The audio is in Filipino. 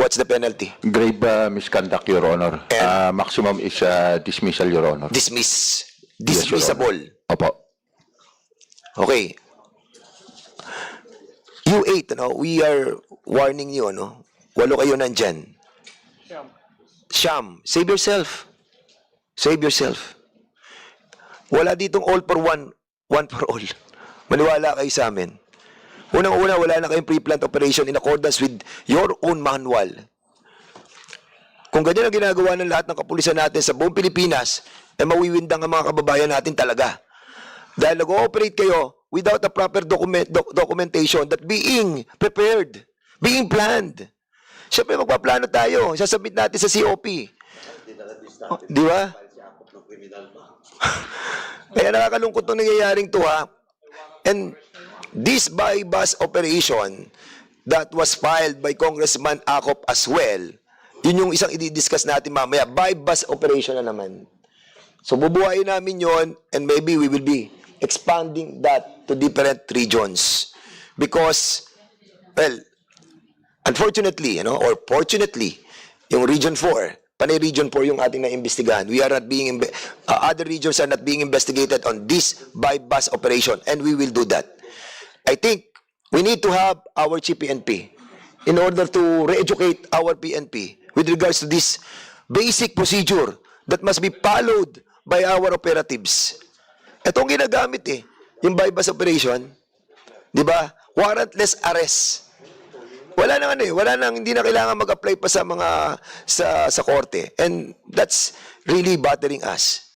What's the penalty? Grave misconduct, Your Honor. And- Maximum is dismissal, Your Honor. Dismiss. Yes, Your Dismissable. Opo. Okay. You 8, we are warning you, 8 kayo nandyan. Siyam. Save yourself. Save yourself. Wala ditong all for one, one for all. Maniwala kayo sa amin. Unang-una, wala na kayong pre-planned operation in accordance with your own manual. Kung ganyan ang ginagawa ng lahat ng kapulisan natin sa buong Pilipinas, mawiwindang ang mga kababayan natin talaga. Dahil nag-ooperate kayo without a proper documentation that being prepared, being planned. Siyempre, magpaplano tayo. Sasubmit natin sa COP. Di ba? Kaya nakakalungkot nung nangyayaring to, ha? And this by-bus operation that was filed by Congressman Acop as well, yun yung isang i-discuss natin mamaya. By-bus operation na naman. So, bubuhayin namin yon, and maybe we will be expanding that to different regions. Because, well, unfortunately, or fortunately, yung Region 4, panay Region 4 yung ating naimbestigahan. We are not being, other regions are not being investigated on this by-bus operation, and we will do that. I think we need to have our Chief PNP in order to re-educate our PNP with regards to this basic procedure that must be followed by our operatives. Itong ginagamit yung by-bus operation, di ba? Warrantless arrest. Wala nang hindi na kailangan mag-apply pa sa mga sa korte. And that's really bothering us.